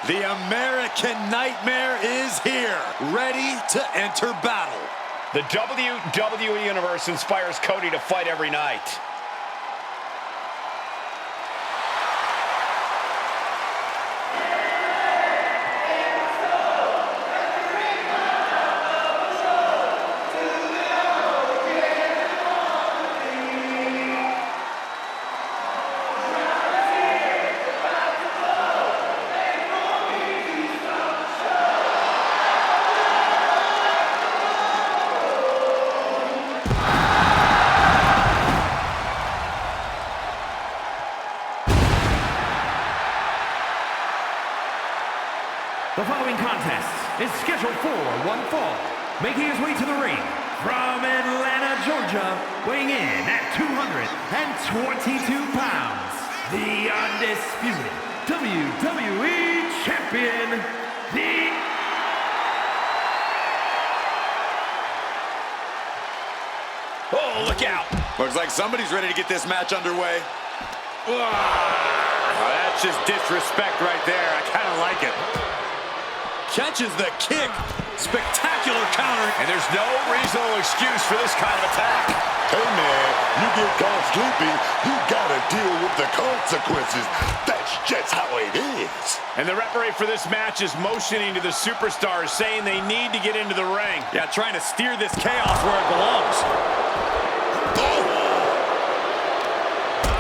The American Nightmare is here, ready to enter battle. The WWE Universe inspires Cody to fight every night. The following contest is scheduled for one fall. Making his way to the ring from Atlanta, Georgia, weighing in at 222 pounds, the undisputed WWE Champion, Oh, look out. Looks like somebody's ready to get this match underway. That's just disrespect right there. I kind of like it. Catches the kick. Spectacular counter. And there's no reasonable excuse for this kind of attack. Hey man, you get caught sleeping, you gotta deal with the consequences. That's just how it is. And the referee for this match is motioning to the superstars, saying they need to get into the ring. Yeah, trying to steer this chaos where it belongs. Oh.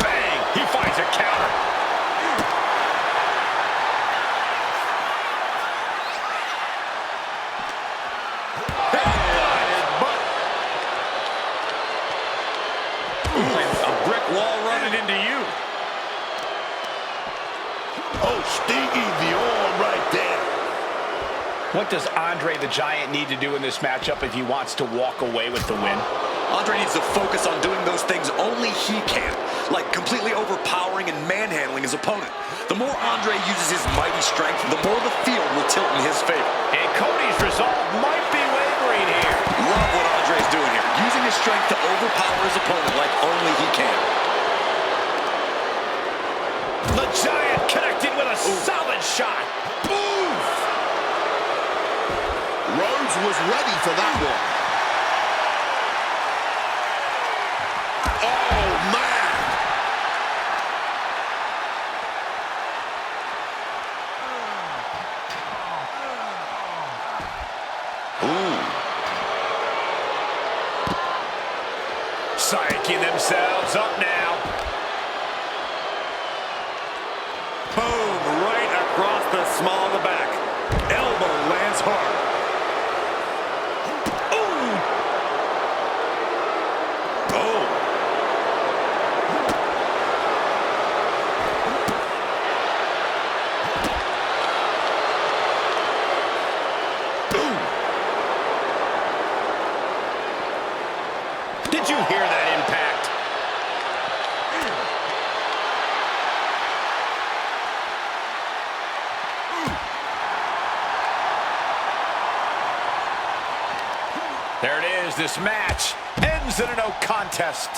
Bang! He finds a counter. Wall running into you. Oh, stingy the arm right there. What does Andre the Giant need to do in this matchup if he wants to walk away with the win? Andre needs to focus on doing those things only he can, like completely overpowering and manhandling his opponent. The more Andre uses his mighty strength, the more the field will tilt in his favor. And Cody's resolve might be wavering here. Love what Andre's doing here, using his strength to overpower his opponent like only he can. The Giant connected with a solid shot. Oof! Rhodes was ready for that one. Oh, man. Psyching themselves up now. Boom, right across the small of the back. Elbow lands hard. Ooh. Oh. Did you hear that impact? There it is. This match ends in a no contest.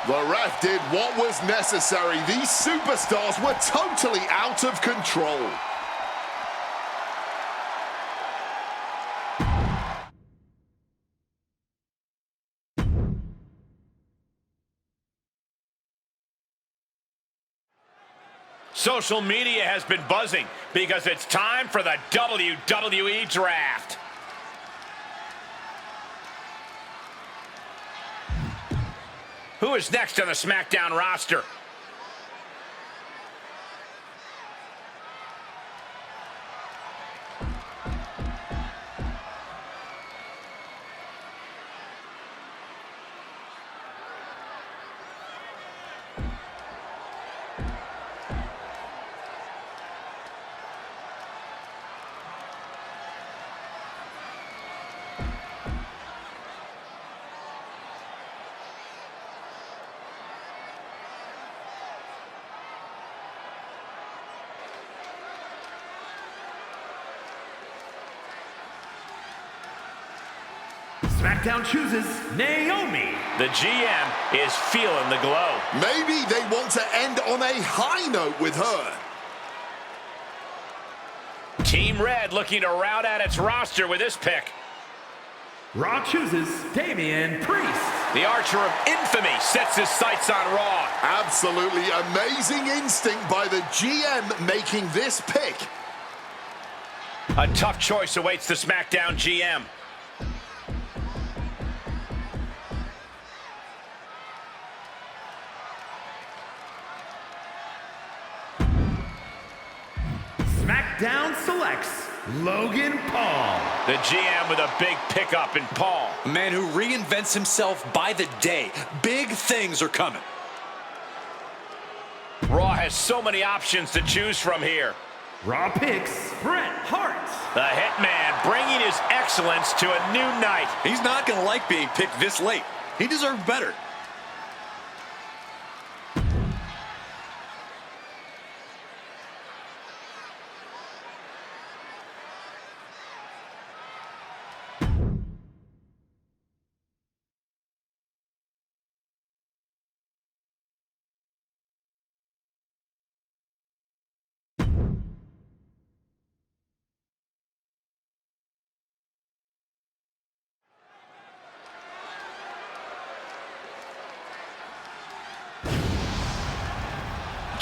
The ref did what was necessary. These superstars were totally out of control. Social media has been buzzing because it's time for the WWE Draft. Who is next on the Smackdown roster? Smackdown chooses Naomi. The GM is feeling the glow. Maybe they want to end on a high note with her. Team Red looking to round out its roster with this pick. Raw chooses Damian Priest. The Archer of Infamy sets his sights on Raw. Absolutely amazing instinct by the GM making this pick. A tough choice awaits the Smackdown GM. Smackdown selects Logan Paul. The GM with a big pickup in Paul. A man who reinvents himself by the day. Big things are coming. Raw has so many options to choose from here. Raw picks Bret Hart. The Hitman bringing his excellence to a new night. He's not going to like being picked this late. He deserved better.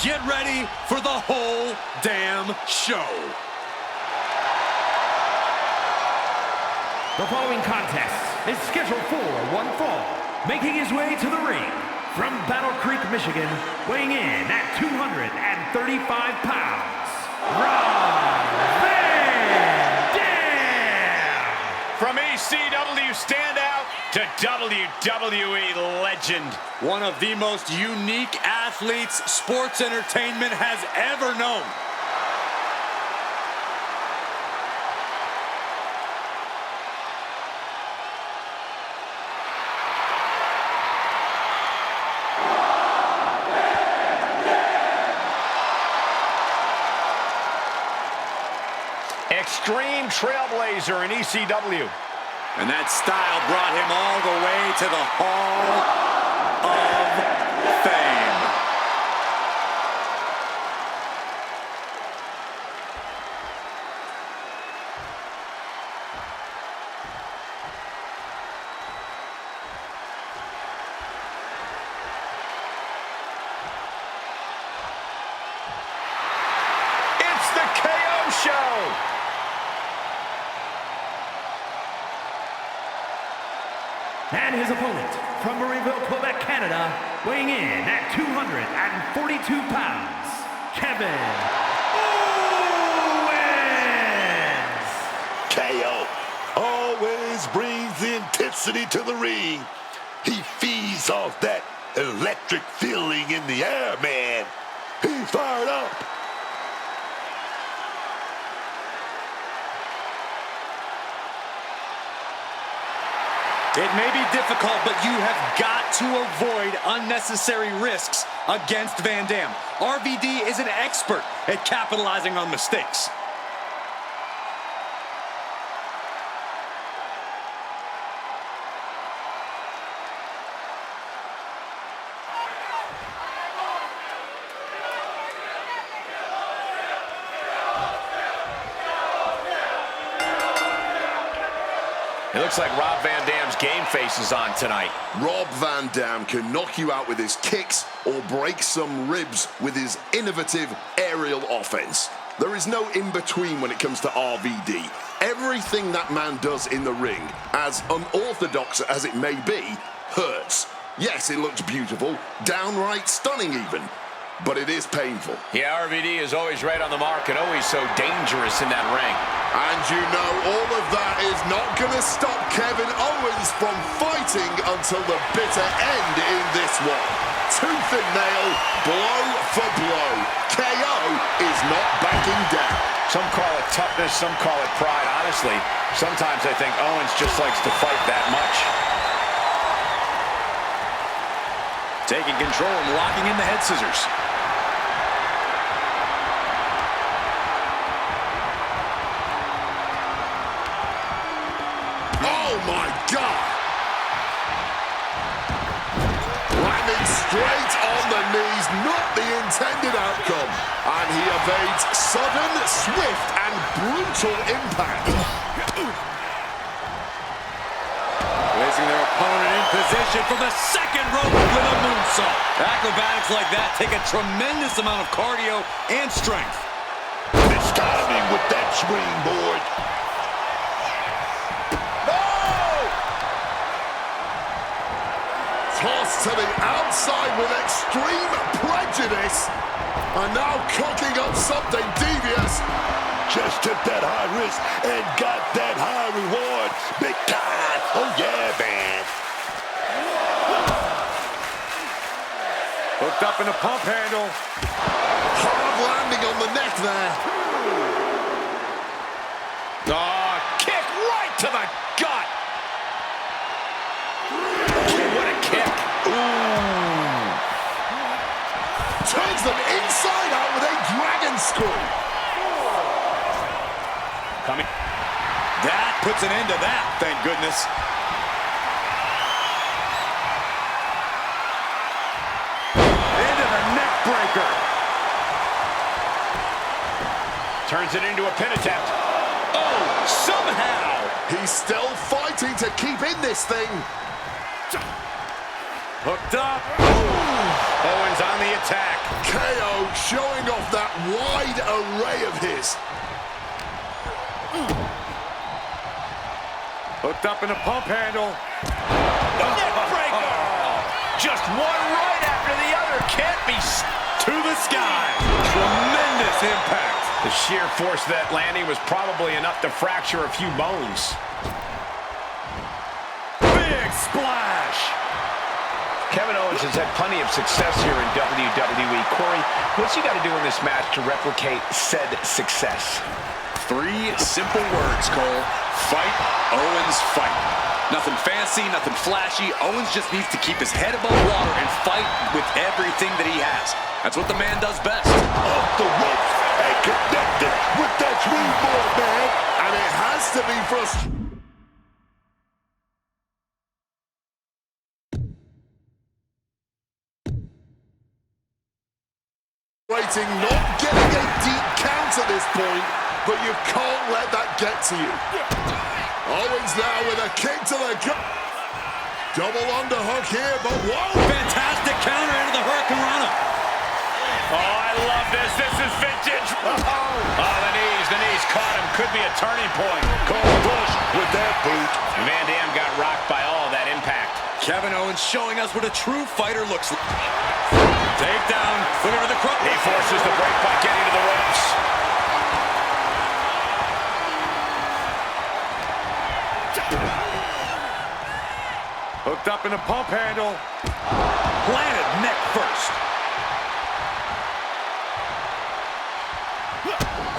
Get ready for the whole damn show. The following contest is scheduled for one fall. Making his way to the ring from Battle Creek, Michigan, weighing in at 235 pounds, Rob Van Dam! From ECW standout to WWE legend. One of the most unique athletes sports entertainment has ever known. Extreme trailblazer in ECW. And that style brought him all the way to the Hall of Fame. It's the KO Show. And his opponent from Marieville, Quebec, Canada, weighing in at 242 pounds, Kevin Owens! KO always brings intensity to the ring. He feeds off that electric feeling in the air, man. He's fired up. It may be difficult, but you have got to avoid unnecessary risks against Van Dam. RVD is an expert at capitalizing on mistakes. It looks like Rob Van Dam's game face is on tonight. Rob Van Dam can knock you out with his kicks or break some ribs with his innovative aerial offense. There is no in-between when it comes to RVD. Everything that man does in the ring, as unorthodox as it may be, hurts. Yes, it looks beautiful, downright stunning even, but it is painful. Yeah, RVD is always right on the mark and always so dangerous in that ring. And you know, all of that is not going to stop Kevin Owens from fighting until the bitter end in this one. Tooth and nail, blow for blow. KO is not backing down. Some call it toughness, some call it pride. Honestly, sometimes I think Owens just likes to fight that much. Taking control and locking in the head scissors. Oh my God! Landing straight on the knees, not the intended outcome. And he evades sudden, swift, and brutal impact. Placing their opponent in position from the second rope with a moonsault. Acrobatics like that take a tremendous amount of cardio and strength. This timing with that springboard. Tossed to the outside with extreme prejudice. And now cooking up something devious. Just took that high risk and got that high reward. Big time. Oh, yeah, man. Hooked up in a pump handle. Hard landing on the neck there. Oh, kick right to the gut. What a kick. Ooh. Turns them inside out with a dragon screw. Coming. That puts an end to that, thank goodness. Into the neck breaker. Turns it into a pin attempt. Oh, somehow. He's still fighting to keep in this thing. Hooked up. Owens on the attack. KO showing off that wide array of his. Hooked up in a pump handle. Neck breaker. Just one right after the other. Can't be To the sky. Tremendous impact. The sheer force of that landing was probably enough to fracture a few bones. Big splash. Kevin Owens has had plenty of success here in WWE. Corey, what's he got to do in this match to replicate said success? 3 simple words, Cole. Fight, Owens, fight. Nothing fancy, nothing flashy. Owens just needs to keep his head above water and fight with everything that he has. That's what the man does best. Off the ropes and connected with that springboard, man. And it has to be frustrating. Not getting a deep count at this point, but you can't let that get to you. Owens now with a kick to the gut. Double underhook here, but whoa! Fantastic counter into the Hurricanrana. Oh, I love this. This is vintage. Oh, the knees caught him. Could be a turning point. Cole push with that boot. Van Dam got rocked by all that impact. Kevin Owens showing us what a true fighter looks like. Takedown. Look at the cross. He forces the break by getting to the ropes. Hooked up in a pump handle. Planted neck first.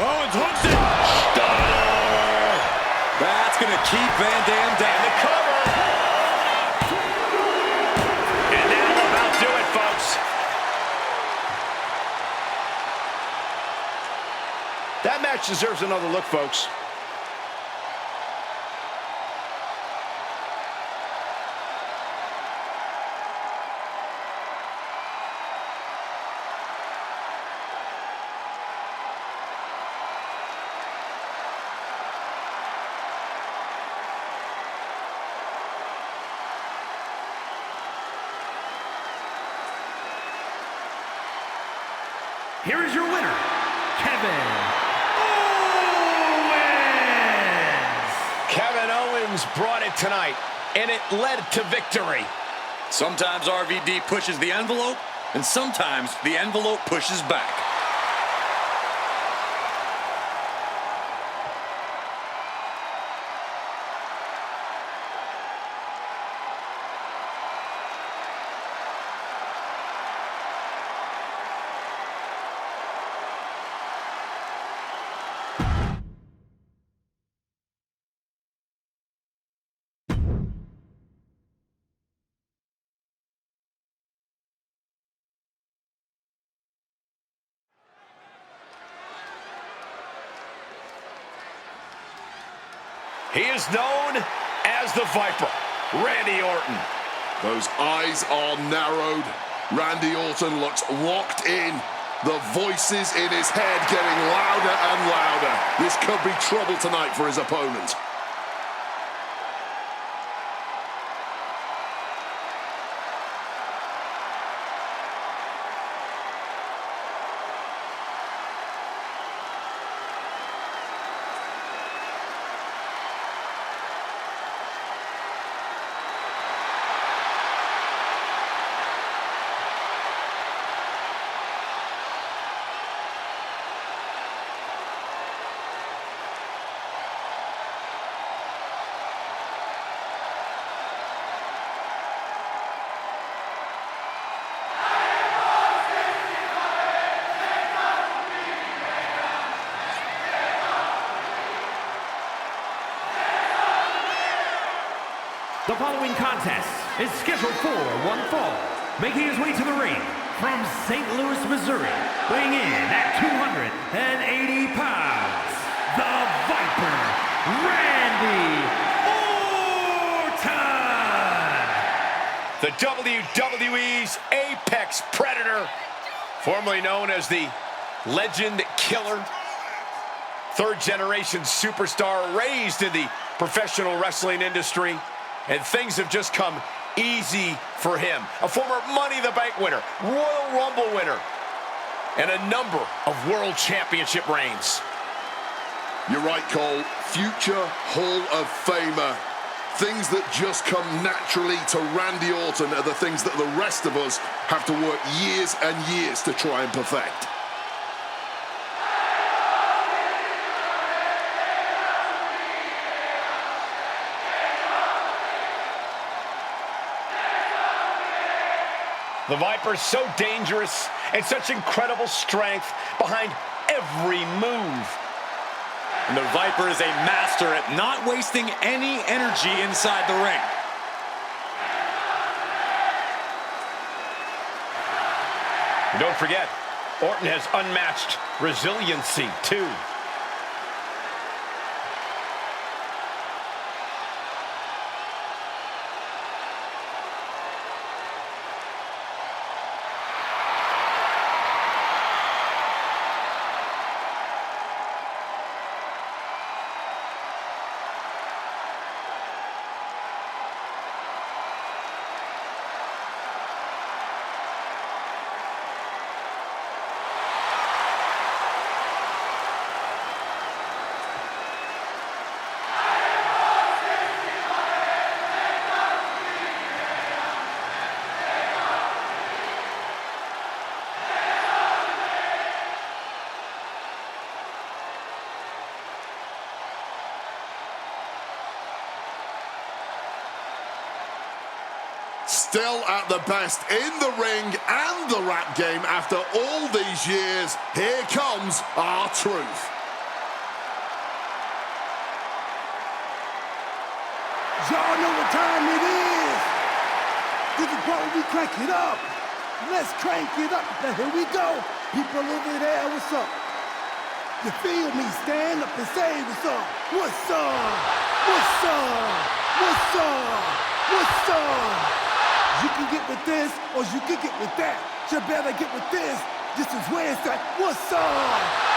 Owens hooks it. Stunner. That's going to keep Van Dam down. And the cover. And that'll about do it, folks. That match deserves another look, folks. Here is your winner, Kevin Owens. Kevin Owens brought it tonight, and it led to victory. Sometimes RVD pushes the envelope, and sometimes the envelope pushes back. He is known as the Viper, Randy Orton. Those eyes are narrowed. Randy Orton looks locked in. The voices in his head getting louder and louder. This could be trouble tonight for his opponent. The following contest is scheduled for one fall, making his way to the ring from St. Louis, Missouri, weighing in at 280 pounds, the Viper, Randy Orton! The WWE's Apex Predator, formerly known as the Legend Killer, third-generation superstar raised in the professional wrestling industry. And things have just come easy for him. A former Money in the Bank winner, Royal Rumble winner, and a number of World Championship reigns. You're right, Cole. Future Hall of Famer. Things that just come naturally to Randy Orton are the things that the rest of us have to work years and years to try and perfect. The Viper's so dangerous and such incredible strength behind every move. And the Viper is a master at not wasting any energy inside the ring. And don't forget, Orton has unmatched resiliency, too. Still at the best in the ring and the rap game after all these years. Here comes R-Truth. Y'all know what time it is. This is where we crank it up. Let's crank it up. Now here we go. People over there, what's up? You feel me? Stand up and say what's up. What's up? What's up? What's up? What's up? You can get with this, or you can get with that. You better get with this. This is where it's at. What's up?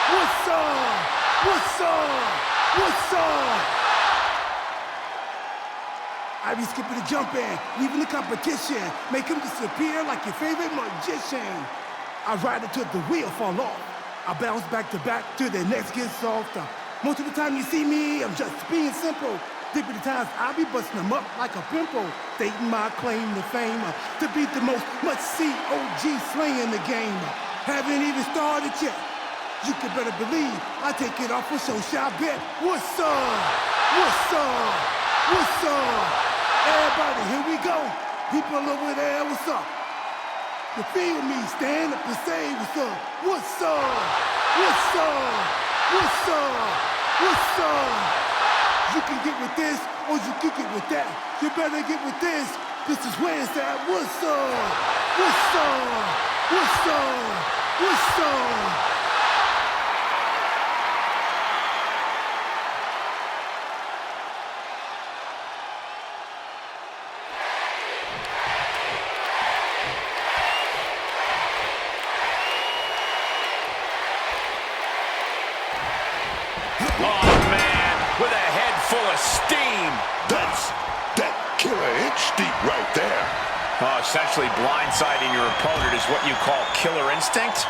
What's up? What's up? What's up? I be skipping the jumping, leaving the competition. Make him disappear like your favorite magician. I ride until the wheel fall off. I bounce back to back till the next gets softer. Most of the time you see me, I'm just being simple. Deep in the times I be busting them up like a pimple. Stating my claim to fame to be the most must-see OG slaying the game. Haven't even started yet. You can better believe I take it off for so shall bet. What's up? What's up? What's up? Everybody, here we go. People over there, what's up? You feel me? Stand up and say what's up. What's up? What's up? What's up? What's up? You can get with this, or you can get with that. You better get with this. This is where it's at. What's up? What's up? What's up? What's up? Oh, man, with a head full of steam. That's that killer inch deep right there. Oh, essentially blindsiding your opponent is what you call killer instinct?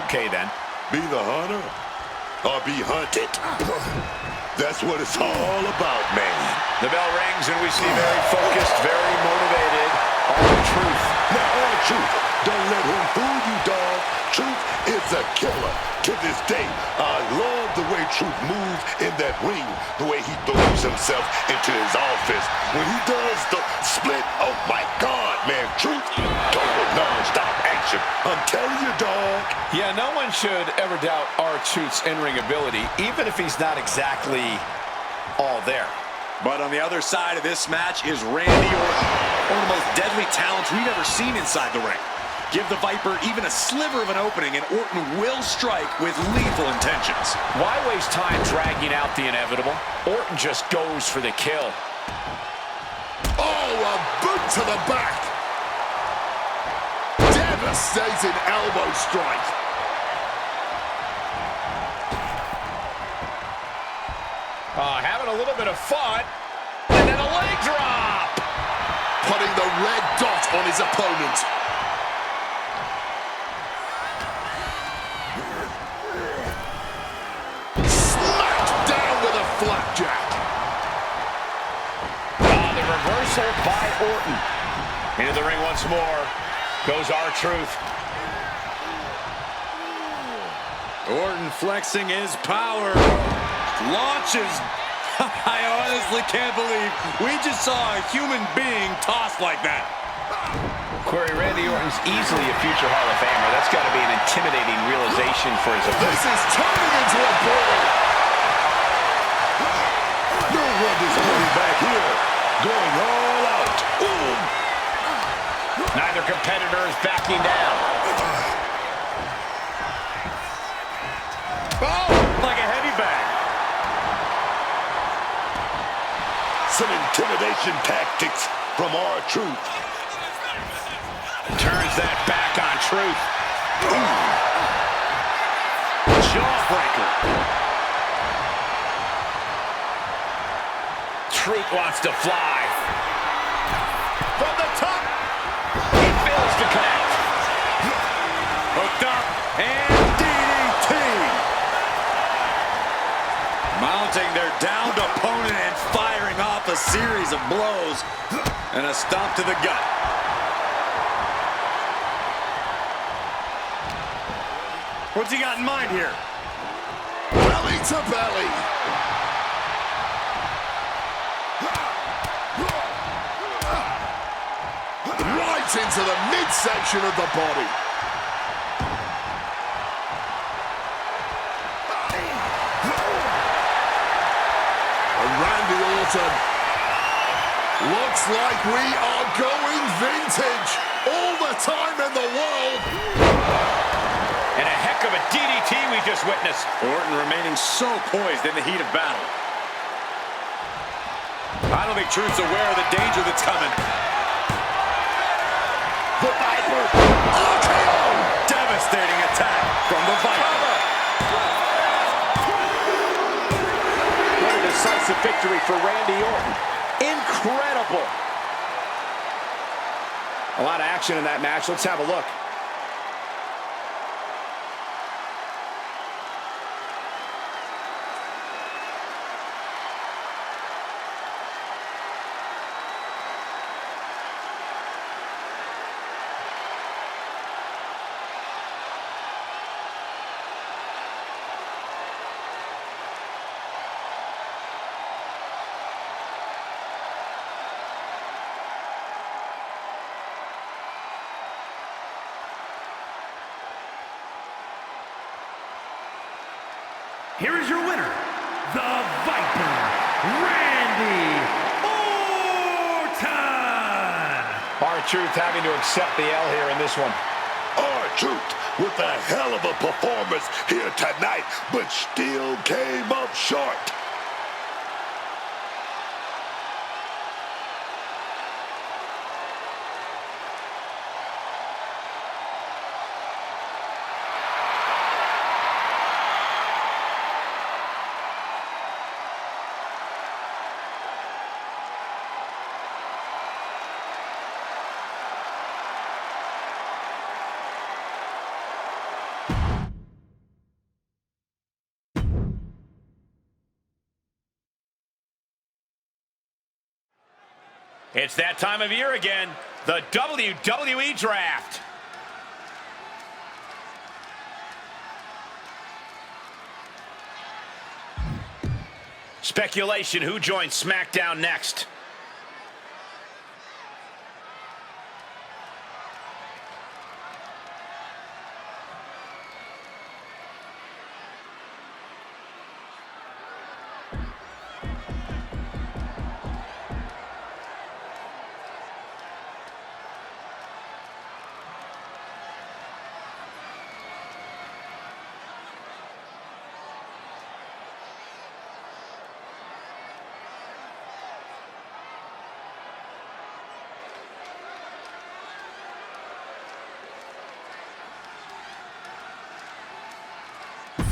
Okay, then. Be the hunter or be hunted. That's what it's all about, man. The bell rings and we see very focused, very motivated R-Truth. Now, R-Truth, don't let him fool you, dog. Truth is a killer. To this day, I love the way Truth moves in that ring, the way he throws himself into his office. When he does the split, oh my God, man, Truth, total non-stop action. I'm telling you, dog. Yeah, no one should ever doubt R-Truth's in-ring ability, even if he's not exactly all there. But on the other side of this match is Randy Orton, one of the most deadly talents we've ever seen inside the ring. Give the Viper even a sliver of an opening and Orton will strike with lethal intentions. Why waste time dragging out the inevitable? Orton just goes for the kill. Oh, a boot to the back. Devastating elbow strike. Having a little bit of fun. And then a leg drop. Putting the red dot on his opponent. Smackdown with a flapjack. The reversal by Orton. Into the ring once more. Goes R-Truth. Orton flexing his power. Launches. I honestly can't believe we just saw a human being tossed like that. Corey, Randy Orton's easily a future Hall of Famer. That's got to be an intimidating realization for his opponent. This is turning into a brawl. No wonder he's going back here. Going all out. Boom. Neither competitor is backing down. Oh, like a heavy bag. Some intimidation tactics from R-Truth. Turns that back on Truth. Jawbreaker. Truth wants to fly. From the top. He fails to connect. Hooked up and DDT. Mounting their downed opponent and firing off a series of blows and a stomp to the gut. What's he got in mind here? Belly to belly. Right into the midsection of the body. And Randy Orton. Looks like we are going vintage. All the time in the world. And a heck of a DDT we just witnessed. Orton remaining so poised in the heat of battle. I don't think Truth's aware of the danger that's coming. The Viper. RKO. Devastating attack from the Viper. What a decisive victory for Randy Orton. Incredible. A lot of action in that match. Let's have a look. Here is your winner, the Viper, Randy Orton! R-Truth having to accept the L here in this one. R-Truth with a hell of a performance here tonight, but still came up short. It's that time of year again, the WWE Draft. Speculation, who joins Smackdown next?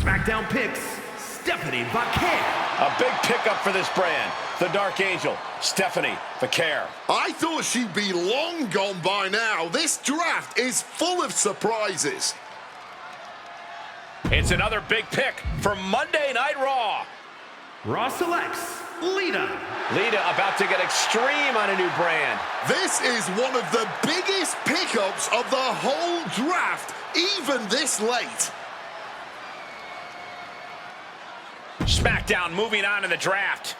Smackdown picks Stephanie Vaquer. A big pickup for this brand. The Dark Angel, Stephanie Vaquer. I thought she'd be long gone by now. This draft is full of surprises. It's another big pick for Monday Night Raw. Raw selects Lita. Lita about to get extreme on a new brand. This is one of the biggest pickups of the whole draft, even this late. Smackdown moving on in the draft.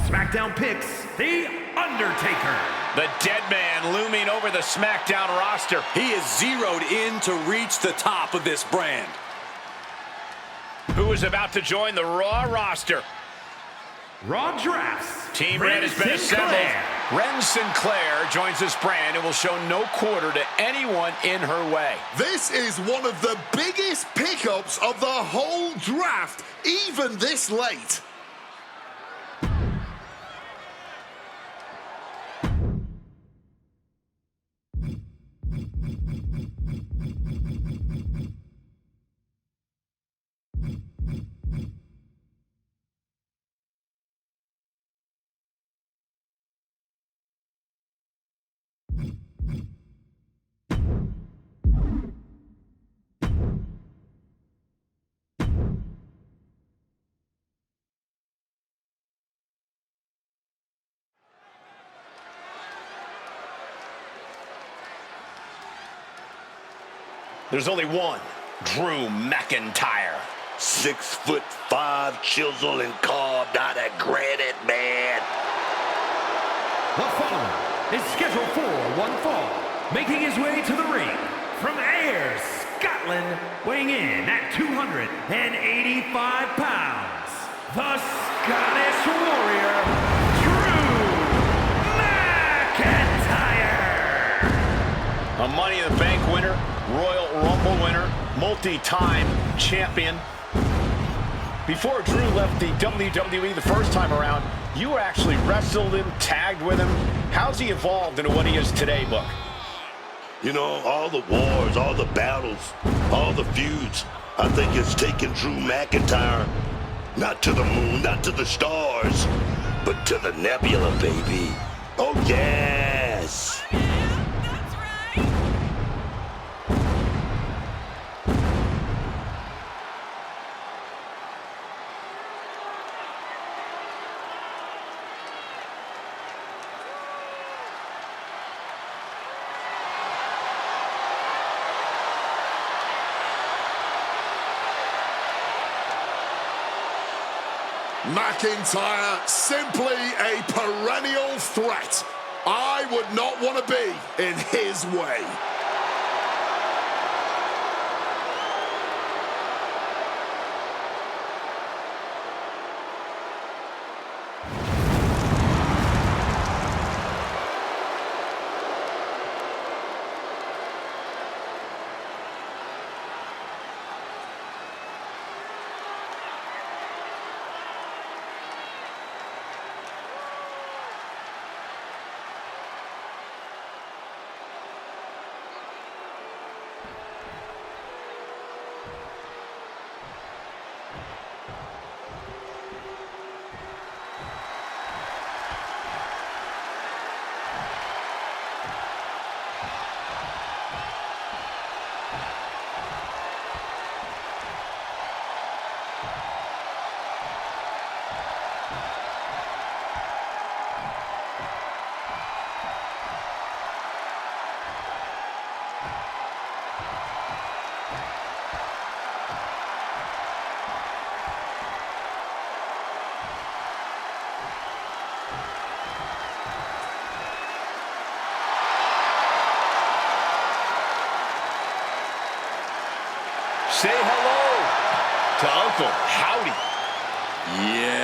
Smackdown picks The Undertaker. The dead man looming over the Smackdown roster. He is zeroed in to reach the top of this brand. Who is about to join the Raw roster? Raw drafts. Team Red has been assembled. Ren Sinclair joins this brand and will show no quarter to anyone in her way. This is one of the biggest pickups of the whole draft, even this late. There's only one, Drew McIntyre. 6'5", chiseled and carved out of granite, man. The following is scheduled for one fall, making his way to the ring from Ayr, Scotland, weighing in at 285 pounds, the Scottish Warrior, Drew McIntyre. A Money in the Bank winner, Royal Rumble winner, multi-time champion. Before Drew left the WWE the first time around, you actually wrestled him, tagged with him. How's he evolved into what he is today, Book? You know, all the wars, all the battles, all the feuds, I think it's taken Drew McIntyre not to the moon, not to the stars, but to the nebula, baby. Oh, yes. McIntyre, simply a perennial threat. I would not want to be in his way. Say hello to Uncle Howdy. Yeah.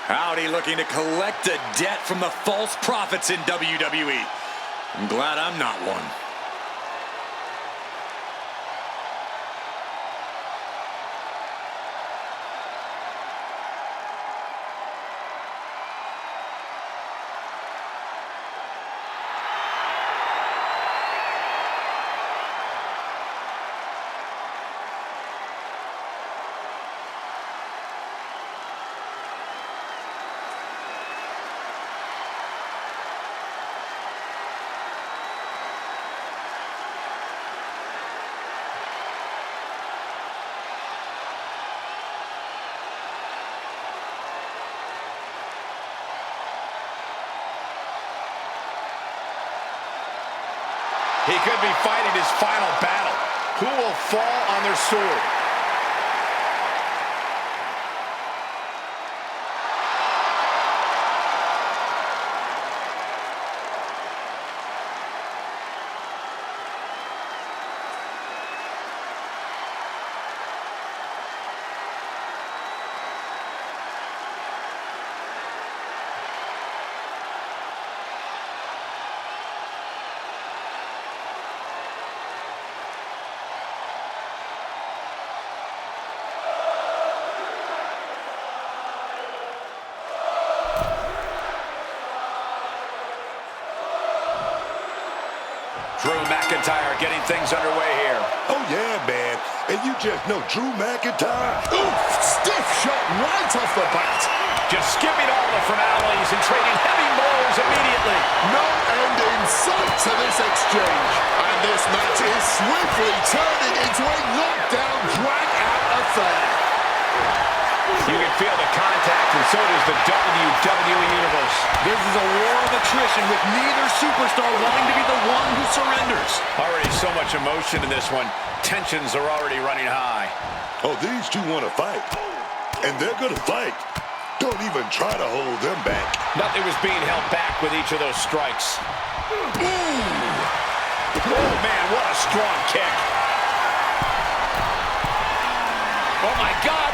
Howdy looking to collect a debt from the false prophets in WWE. I'm glad I'm not one. He could be fighting his final battle. Who will fall on their sword? Drew McIntyre getting things underway here. Oh, yeah, man. And you just know Drew McIntyre. Oof, stiff shot right off the bat. Just skipping all the formalities and trading heavy blows immediately. No end in sight to this exchange. And this match is swiftly turning into a knockdown, drag-out affair. You can feel the contact, and so does the WWE Universe. This is a war of attrition with neither superstar wanting to be the one who surrenders. Already so much emotion in this one. Tensions are already running high. Oh, these two want to fight. And they're going to fight. Don't even try to hold them back. Nothing was being held back with each of those strikes. Oh, man, what a strong kick. Oh, my God.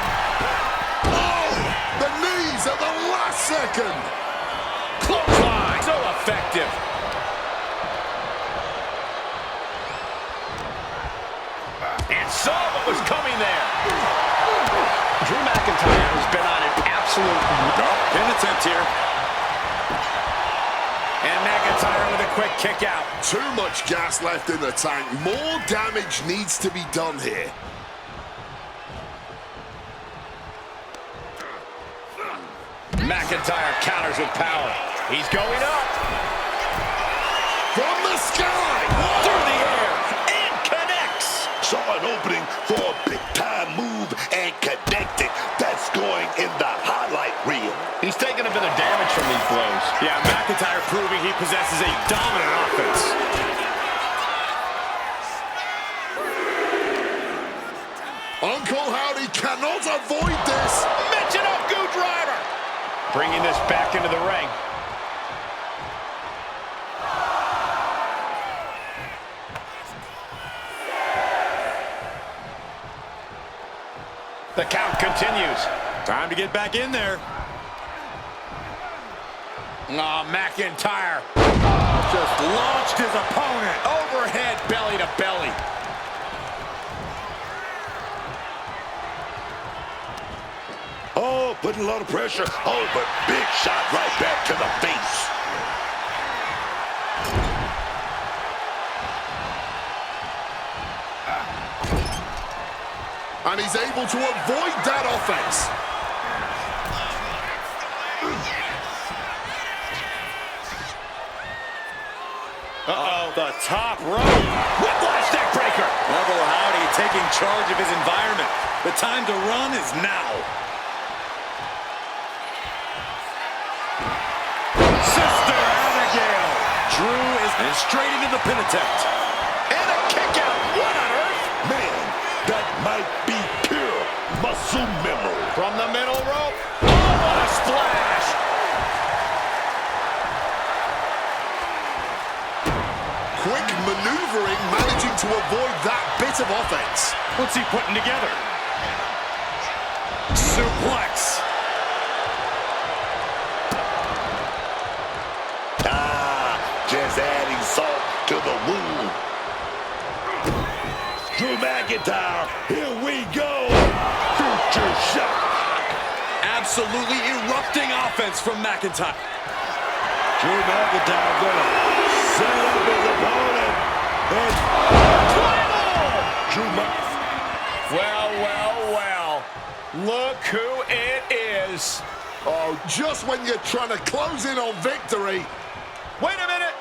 The knees at the last second. Clothesline. So effective. And saw what was coming there. Drew McIntyre has been on an absolute Pin attempt here. And McIntyre with a quick kick out. Too much gas left in the tank. More damage needs to be done here. McIntyre counters with power. He's going up. From the sky. Through the air. And connects. Saw an opening for a big-time move and connected. That's going in the highlight reel. He's taking a bit of damage from these blows. Yeah, McIntyre proving he possesses a dominant offense. Uncle Howdy cannot avoid this. Mention of Goo Driver. Bringing this back into the ring. The count continues. Time to get back in there. Oh, McIntyre. Just launched his opponent. Overhead belly to belly. Oh, putting a lot of pressure. Oh, but big shot right back to the face. And he's able to avoid that offense. Uh-oh. The top rope. Whiplash neck breaker. Neville Howdy taking charge of his environment. The time to run is now. Sister Abigail. Drew is and straight into the pin attempt. And a kick out. What on earth? Man, that might be pure muscle memory. From the middle rope. Oh, what a splash. Quick maneuvering, managing to avoid that bit of offense. What's he putting together? Suplex. Just adding salt to the wound. Drew McIntyre, here we go. Future shock. Absolutely erupting offense from McIntyre. Drew McIntyre gonna set up his opponent. And Drew Well, well, well. Look who it is. Oh, just when you're trying to close in on victory. Wait a minute.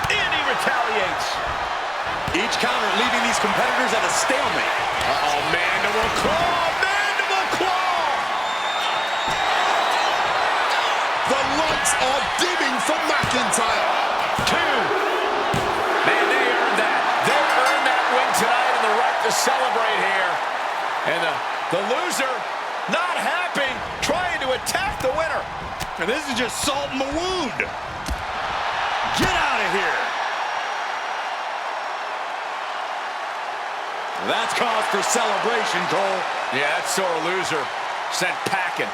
And he retaliates. Each counter leaving these competitors at a stalemate. Uh-oh, mandible claw, mandible claw. The lights are dimming for McIntyre. 2. Man, they earned that. They earned that win tonight and the right to celebrate here. And the loser, not happy, trying to attack the winner. And this is just salt in the wound. Get out of here. That's cause for celebration, Cole. Yeah, that sore loser sent packing.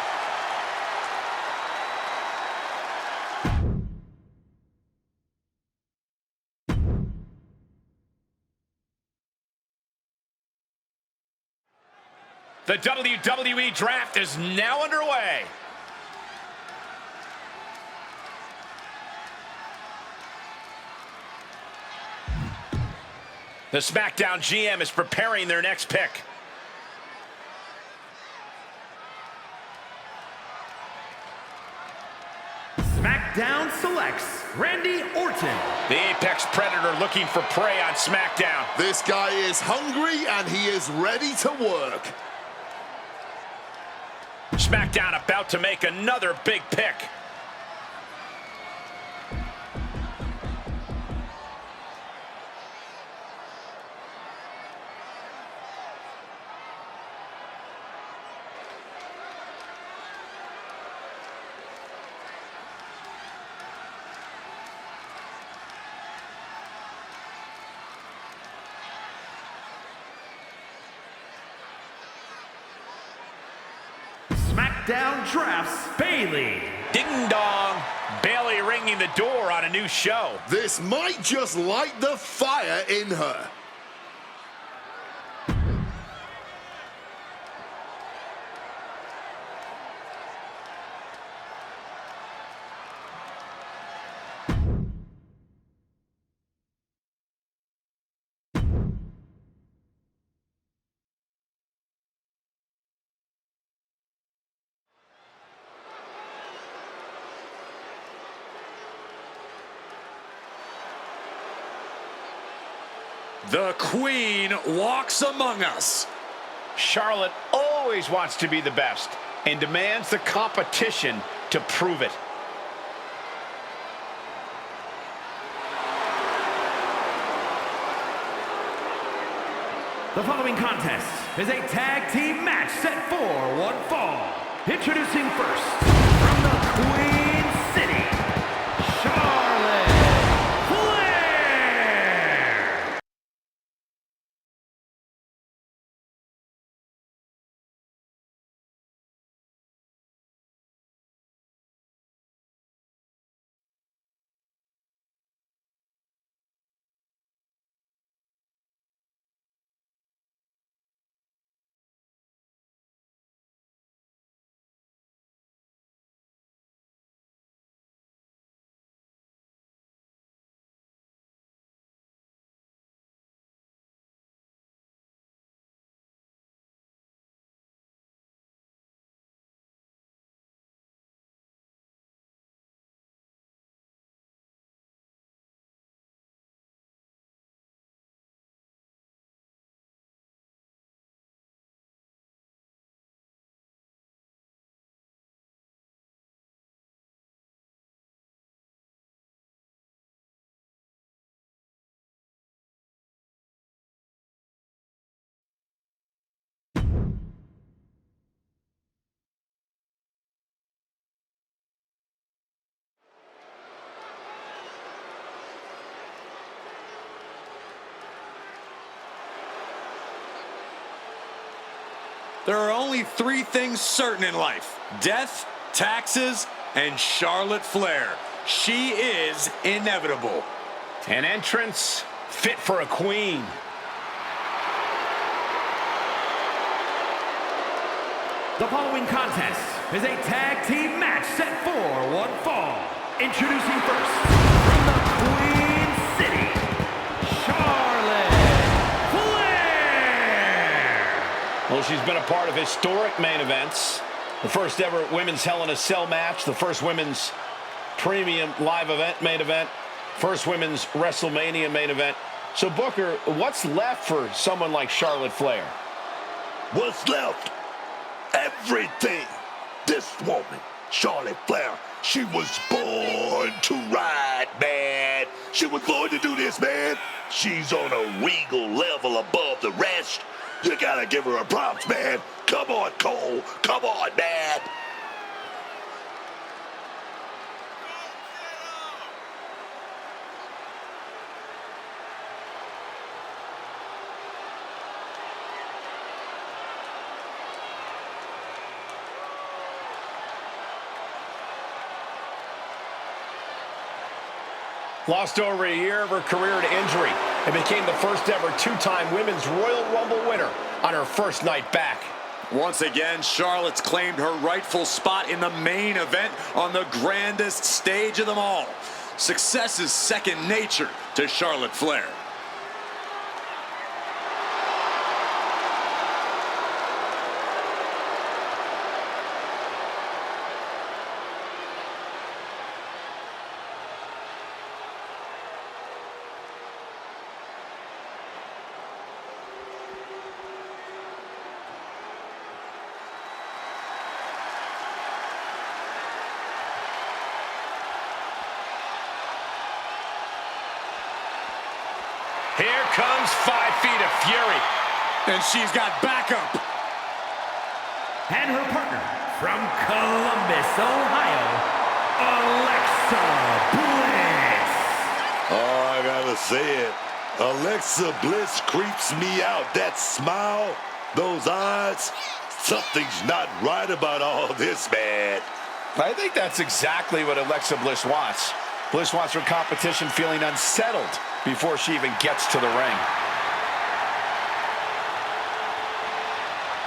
The WWE Draft is now underway. The Smackdown GM is preparing their next pick. Smackdown selects Randy Orton. The Apex Predator looking for prey on Smackdown. This guy is hungry and he is ready to work. Smackdown about to make another big pick. Smackdown drafts Bayley. Ding dong. Bayley ringing the door on a new show. This might just light the fire in her. The Queen walks among us. Charlotte always wants to be the best and demands the competition to prove it. The following contest is a tag team match set for one fall. Introducing first, from the Queen City, Charlotte Flair. There are only three things certain in life: death, taxes, and Charlotte Flair. She is inevitable. An entrance fit for a queen. The following contest is a tag team match set for one fall. Introducing first, from the Queen City, Charlotte Flair. Well, she's been a part of historic main events. The first ever women's Hell in a Cell match, the first women's premium live event main event, first women's WrestleMania main event. So, Booker, what's left for someone like Charlotte Flair? What's left? Everything. This woman, Charlotte Flair, she was born to ride, man. She was born to do this, man. She's on a regal level above the rest. You gotta give her a props, man. Come on, Cole. Come on, man. Lost over a year of her career to injury and became the first ever two-time Women's Royal Rumble winner on her first night back. Once again, Charlotte's claimed her rightful spot in the main event on the grandest stage of them all. Success is second nature to Charlotte Flair. Here comes 5 feet of fury. And she's got backup. And her partner from Columbus, Ohio, Alexa Bliss. Oh, I gotta say it. Alexa Bliss creeps me out. That smile, those eyes, something's not right about all this, man. I think that's exactly what Alexa Bliss wants. Bliss wants her competition feeling unsettled before she even gets to the ring.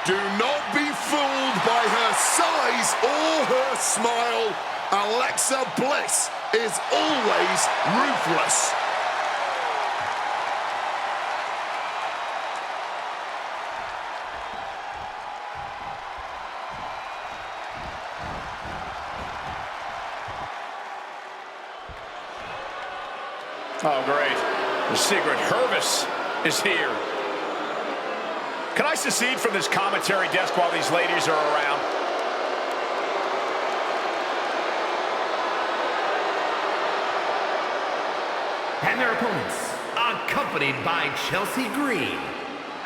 Do not be fooled by her size or her smile. Alexa Bliss is always ruthless. Oh, great. The Secret Hervis is here. Can I secede from this commentary desk while these ladies are around? And their opponents, accompanied by Chelsea Green,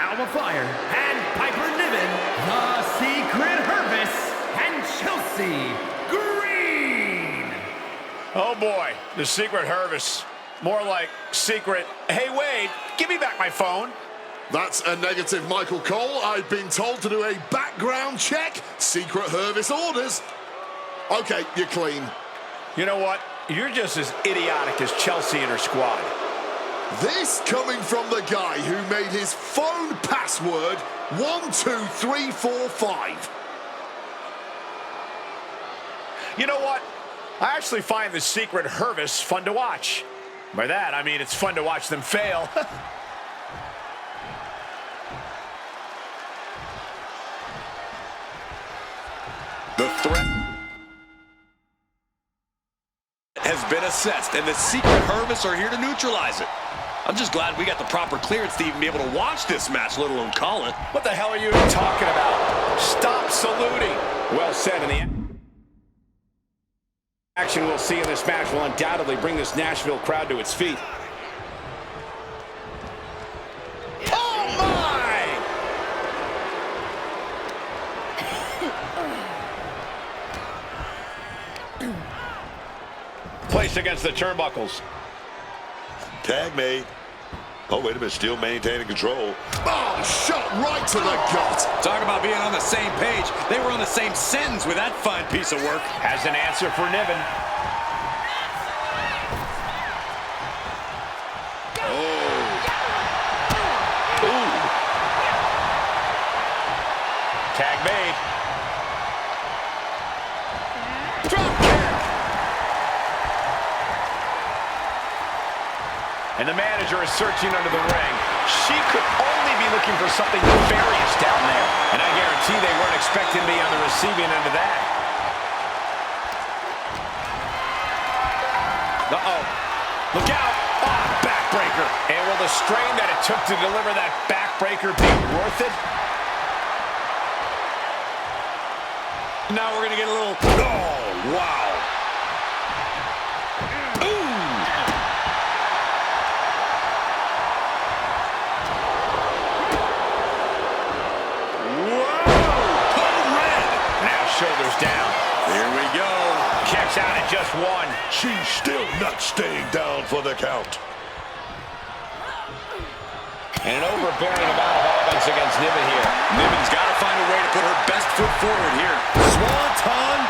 Alma Fire, and Piper Niven, the Secret Hervis, and Chelsea Green. Oh, boy. The Secret Hervis. More like secret, hey, Wade, give me back my phone. That's a negative, Michael Cole. I've been told to do a background check. Secret Hervis orders. Okay, you're clean. You know what? You're just as idiotic as Chelsea and her squad. This coming from the guy who made his phone password 12345. You know what? I actually find the Secret Hervis fun to watch. By that, I mean it's fun to watch them fail. The threat has been assessed, and the Secret Hervis are here to neutralize it. I'm just glad we got the proper clearance to even be able to watch this match, let alone call it. What the hell are you talking about? Stop saluting. Well said in the end. Action we'll see in this match will undoubtedly bring this Nashville crowd to its feet. Oh my! Placed against the turnbuckles. Tag made. Oh, wait a minute, still maintaining control. Oh, shot right to the gut. Talk about being on the same page. They were on the same sentence with that fine piece of work. Has an answer for Niven. Tag made. Drop kick. And the manager is searching under the ring. She could only be looking for something nefarious down there. And I guarantee they weren't expecting me on the receiving end of that. Uh-oh. Look out. Oh, backbreaker. And will the strain that it took to deliver that backbreaker be worth it? Now we're going to get a little... Oh, wow. Ooh. Whoa! Code red! Now shoulders down. Here we go. Kicks out at just one. She's still not staying down for the count. And an overbearing amount of offense against Niven here. Niven's got to find a way to put her best foot forward here. Swanton.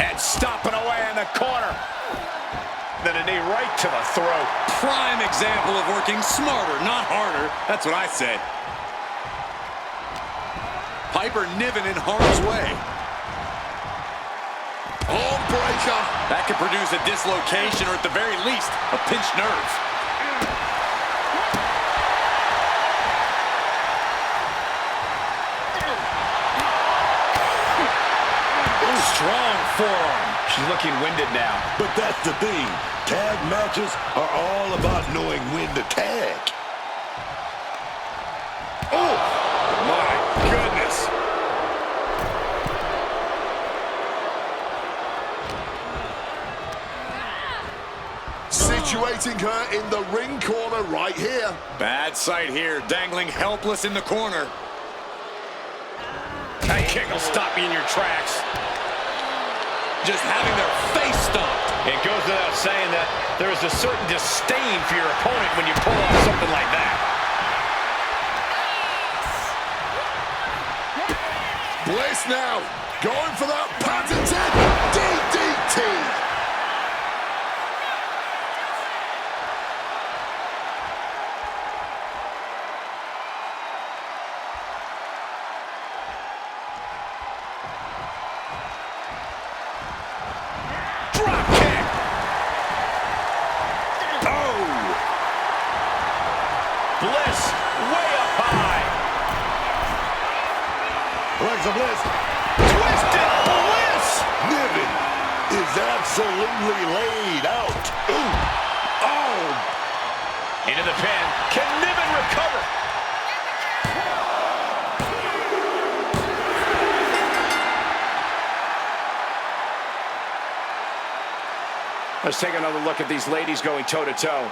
And stomping away in the corner. Then a knee right to the throat. Prime example of working smarter, not harder. That's what I said. Piper Niven in harm's way. Arm breaker. That could produce a dislocation or at the very least, a pinched nerve. Strong forearm. She's looking winded now. But that's the thing. Tag matches are all about knowing when to tag. Oh, my goodness. Situating her in the ring corner right here. Bad sight here, dangling helpless in the corner. That kick will stop you in your tracks. Just having their face stomped. It goes without saying that there is a certain disdain for your opponent when you pull off something like that. Bliss now, going for that patented DDT. Drop kick. Oh. Bliss way up high. Alexa Bliss. Twisted Bliss. Niven is absolutely laid out. Ooh. Oh. Into the pin. Can Niven recover? Let's take another look at these ladies going toe-to-toe.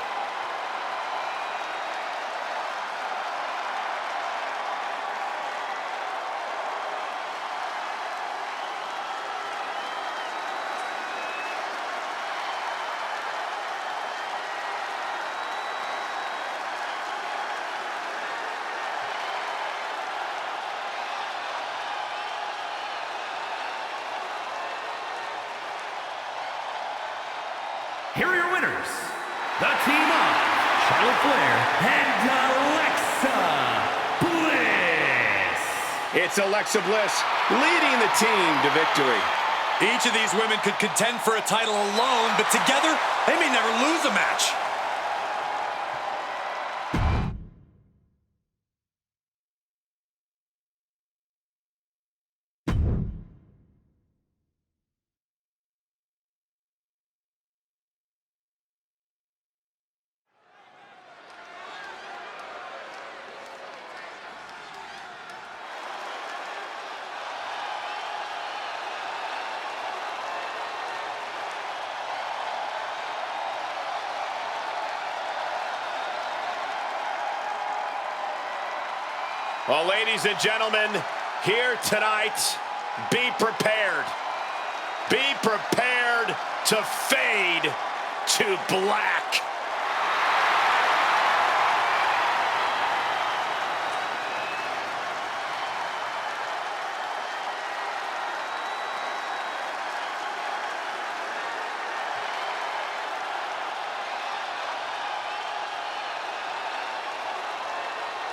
Here are your winners, the team of Charlotte Flair and Alexa Bliss. It's Alexa Bliss leading the team to victory. Each of these women could contend for a title alone, but together, they may never lose a match. Well, ladies and gentlemen, here tonight, be prepared. Be prepared. to fade to black.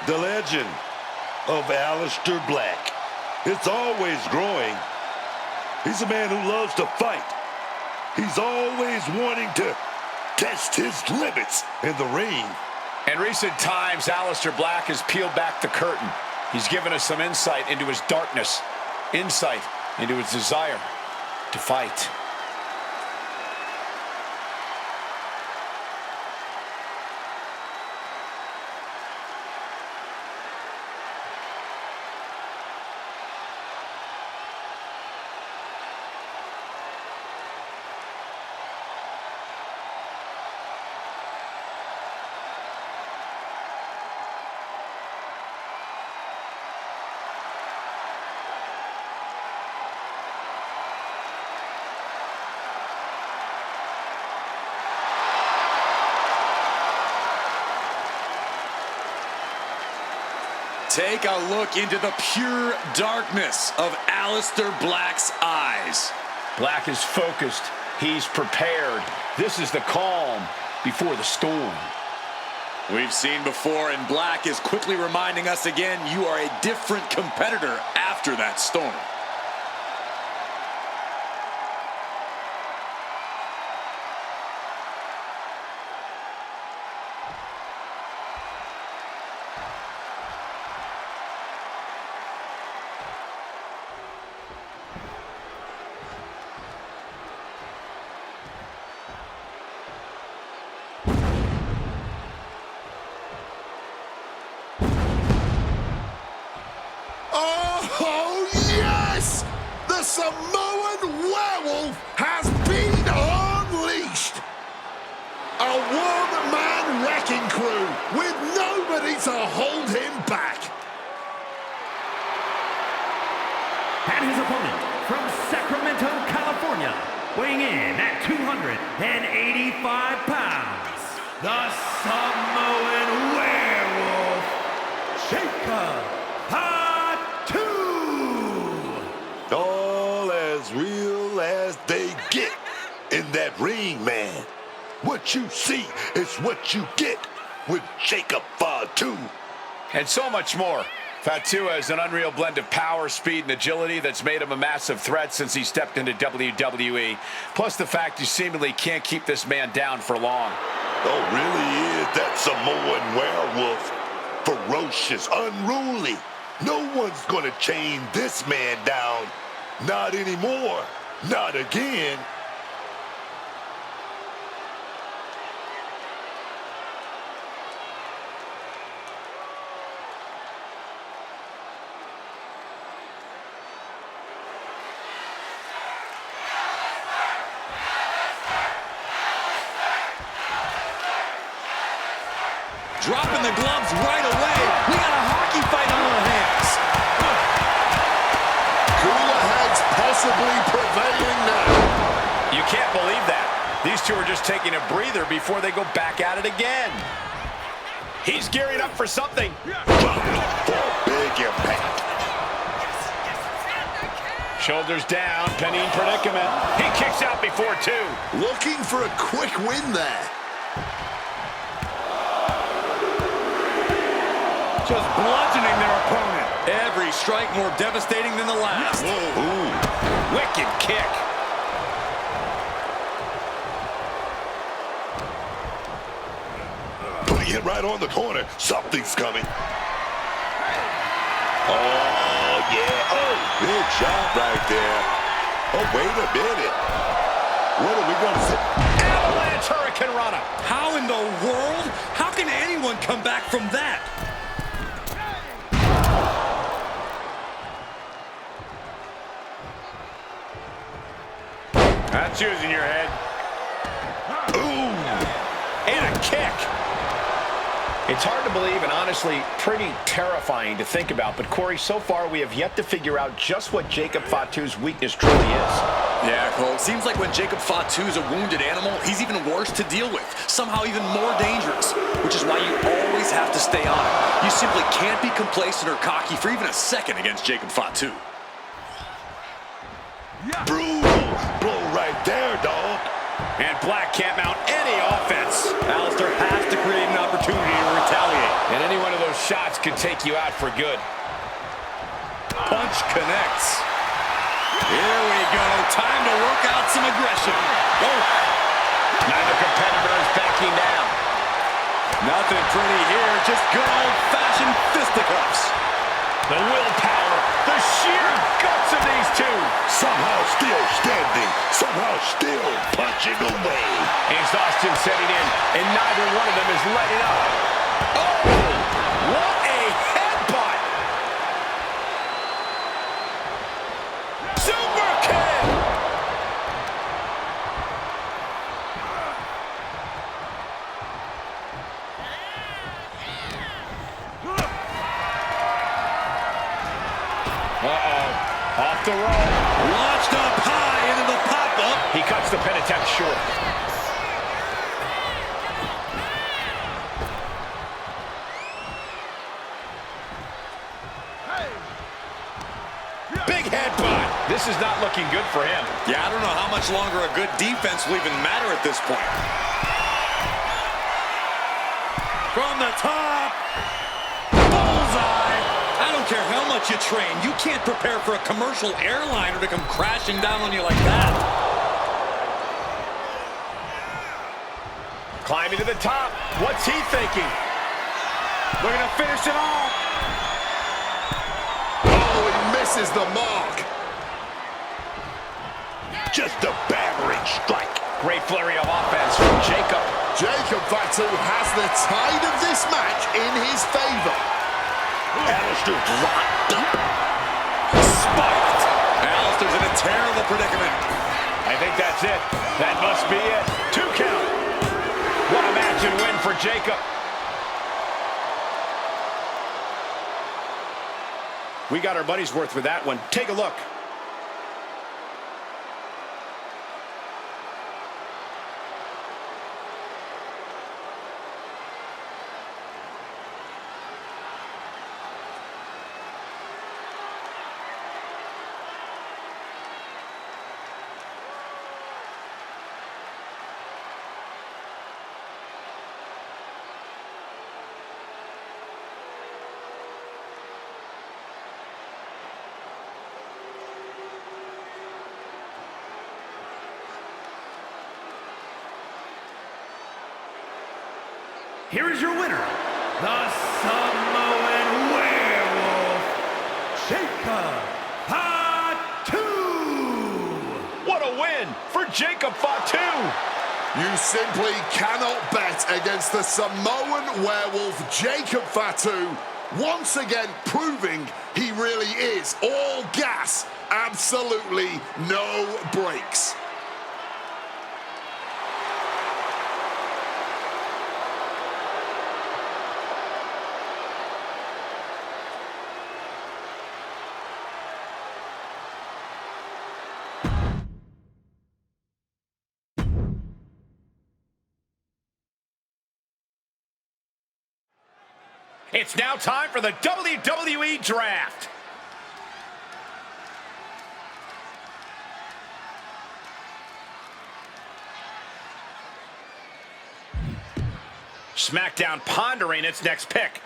The legend of Aleister Black. It's always growing. He's a man who loves to fight. He's always wanting to test his limits in the ring. In recent times, Aleister Black has peeled back the curtain. He's given us some insight into his darkness, insight into his desire to fight. Take a look into the pure darkness of Aleister Black's eyes. Black is focused. He's prepared. This is the calm before the storm. We've seen before, and Black is quickly reminding us again, you are a different competitor after that storm. Oh, yes! The Samoan werewolf has been unleashed! A one-man wrecking crew with nobody to hold him back. And his opponent from Sacramento, California, weighing in at 285 pounds, the Samoan werewolf, Jacob. All as real as they get in that ring, man. What you see is what you get with Jacob Fatu. And so much more. Fatu has an unreal blend of power, speed, and agility that's made him a massive threat since he stepped into WWE. Plus the fact you seemingly can't keep this man down for long. Oh, really is that Samoan werewolf. Ferocious, unruly. No one's gonna chain this man down. Not anymore. Not again. Dropping the gloves right away. We got a hockey fight on our hands. Cooler heads possibly prevailing now. You can't believe that. These two are just taking a breather before they go back at it again. He's gearing up for something. Big impact. Shoulders down, pinning predicament. He kicks out before two. Looking for a quick win there. Just bludgeoning their opponent. Every strike more devastating than the last. Ooh. Wicked kick. Putting it right on the corner. Something's coming. Oh, yeah. Oh, big shot right there. Oh, wait a minute. What are we going to see? Avalanche Hurricane Rana. How in the world? How can anyone come back from that? That's using your head. Ooh. And a kick. It's hard to believe and honestly pretty terrifying to think about, but Corey, so far we have yet to figure out just what Jacob Fatu's weakness truly is. Yeah, Cole, it seems like when Jacob Fatu is a wounded animal, he's even worse to deal with, somehow even more dangerous, which is why you always have to stay on it. You simply can't be complacent or cocky for even a second against Jacob Fatu. Brutal blow right there, dog. And Black can't mount any offense. Alistair has to create an opportunity to retaliate. And any one of those shots could take you out for good. Punch connects. Here we go. Time to work out some aggression. Oh. Neither competitor is backing down. Nothing pretty here. Just good old-fashioned fisticuffs. The willpower, the sheer guts of these two. Somehow still standing, somehow still punching away. Exhaustion setting in, and neither one of them is letting up. Oh, what a headbutt! Super kick! Uh-oh, off the roll. Launched up high into the pop-up. He cuts the pin attempt short. Big headbutt. This is not looking good for him. Yeah, I don't know how much longer a good defense will even matter at this point. From the top. Bullseye. I don't care how much you train. You can't prepare for a commercial airliner to come crashing down on you like that. Climbing to the top. What's he thinking? Looking to finish it off. Oh, he misses the mark. Just a battering strike. Great flurry of offense from Jacob. Jacob Fatu has the tide of this match in his favor. Alistair locked up. Spiked. Alistair's in a terrible predicament. I think that's it. That must be it. 2 count. What a match and win for Jacob. We got our money's worth with that one. Take a look. Here is your winner, the Samoan Werewolf, Jacob Fatu. What a win for Jacob Fatu. You simply cannot bet against the Samoan Werewolf, Jacob Fatu, once again proving he really is all gas, absolutely no brakes. It's now time for the WWE Draft. Smackdown pondering its next pick.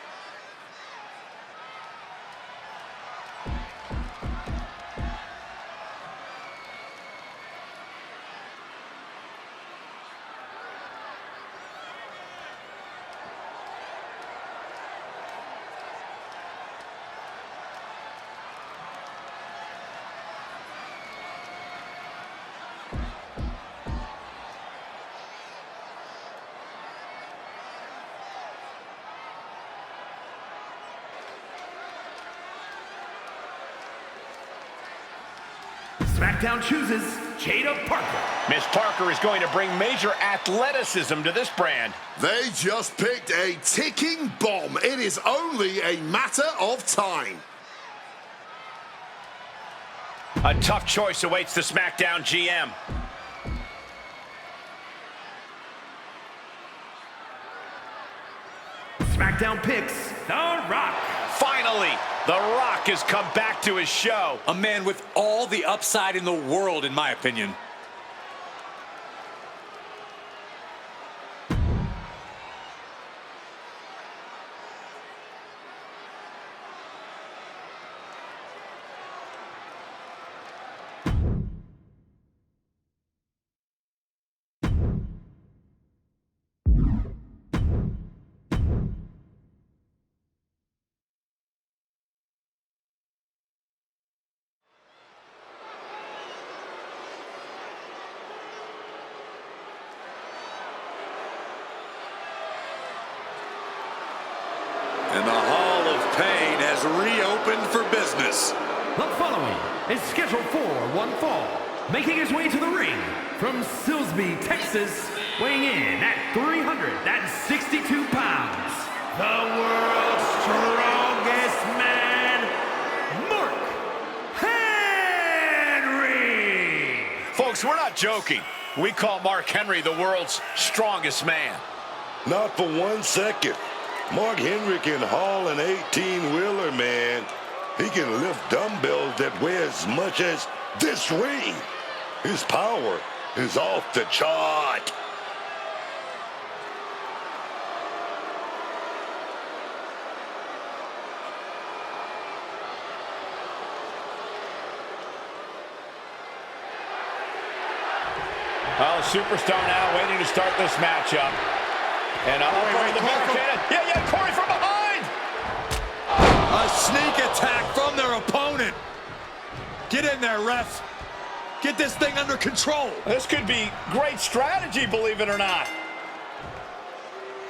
Smackdown chooses Jada Parker. Miss Parker is going to bring major athleticism to this brand. They just picked a ticking bomb. It is only a matter of time. A tough choice awaits the Smackdown GM. Smackdown picks The Rock. Finally, The Rock has come back to his show. A man with all the upside in the world, in my opinion. And the Hall of Pain has reopened for business. The following is scheduled for one fall. Making his way to the ring from Silsbee, Texas, weighing in at 362 pounds, the world's strongest man, Mark Henry! Folks, we're not joking. We call Mark Henry the world's strongest man. Not for 1 second. Mark Henry can haul an 18-wheeler, man. He can lift dumbbells that weigh as much as this ring. His power is off the chart. Well, superstar now waiting to start this matchup. And up over the barricade. Yeah, Corey from behind! A sneak attack from their opponent. Get in there, ref. Get this thing under control. This could be great strategy, believe it or not.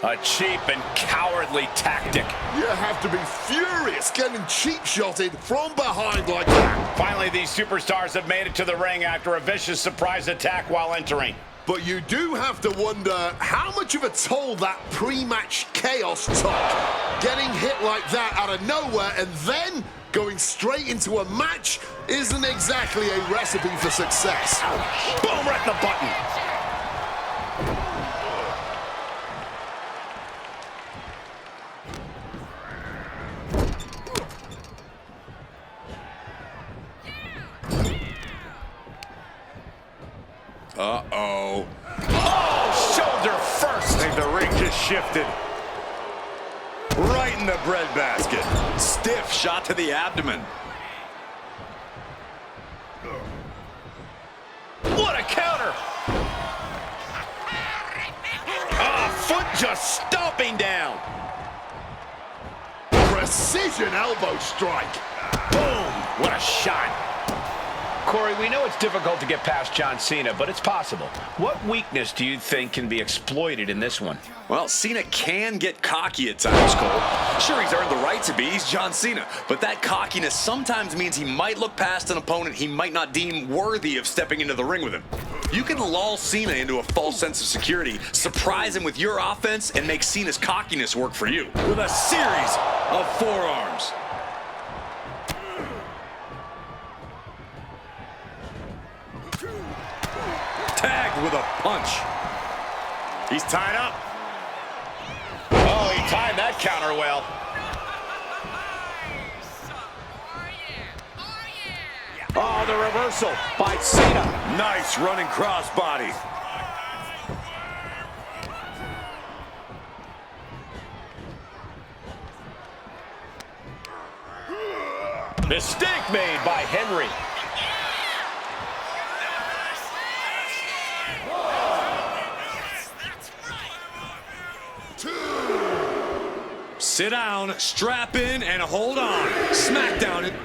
A cheap and cowardly tactic. You have to be furious getting cheap-shotted from behind like that. Finally, these superstars have made it to the ring after a vicious surprise attack while entering. But you do have to wonder how much of a toll that pre-match chaos took. Getting hit like that out of nowhere and then going straight into a match isn't exactly a recipe for success. Boom, right in the button. Uh-oh. Oh, shoulder first. I think the ring just shifted. Right in the breadbasket. Stiff shot to the abdomen. What a counter. Foot just stomping down. Precision elbow strike. Boom, what a shot. Corey, we know it's difficult to get past John Cena, but it's possible. What weakness do you think can be exploited in this one? Well, Cena can get cocky at times, Cole. Sure, he's earned the right to be. He's John Cena. But that cockiness sometimes means he might look past an opponent he might not deem worthy of stepping into the ring with him. You can lull Cena into a false sense of security, surprise him with your offense, and make Cena's cockiness work for you with a series of forearms. Tagged with a punch. He's tied up. Oh, he timed that counter well. Oh, the reversal by Cena. Nice running crossbody. Mistake made by Henry. Sit down, strap in, and hold on. Smackdown. And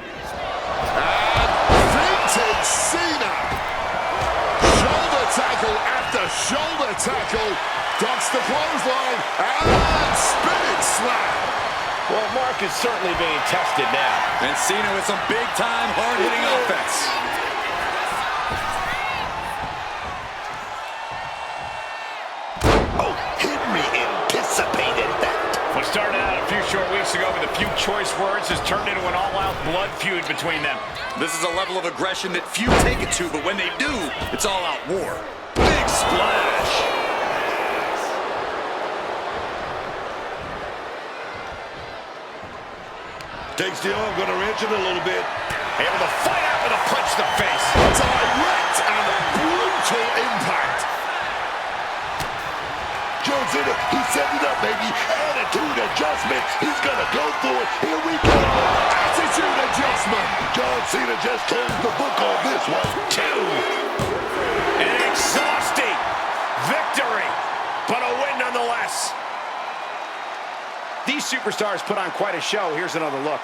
vintage Cena. Shoulder tackle after shoulder tackle. Ducks the clothesline and spinning slap. Well, Mark is certainly being tested now. And Cena with some big-time, hard-hitting offense. Oh, Henry anticipated that. We started out a few short weeks ago with a few choice words has turned into an all-out blood feud between them. This is a level of aggression that few take it to, but when they do, it's all-out war. Big splash! Takes the arm, gonna wrench it a little bit. Able to fight out with a punch to the face. Direct and brutal impact. John Cena, he set it up, baby. Attitude adjustment. He's gonna go through it. Here we go. Attitude adjustment. John Cena just closed the book on this one. 2. An exhausting victory, but a win nonetheless. These superstars put on quite a show. Here's another look.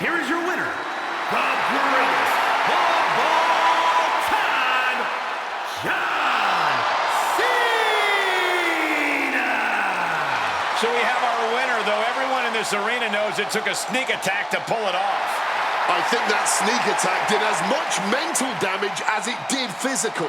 Here is your winner, the greatest of all time, John Cena! So we have our winner, though everyone in this arena knows it took a sneak attack to pull it off. I think that sneak attack did as much mental damage as it did physical.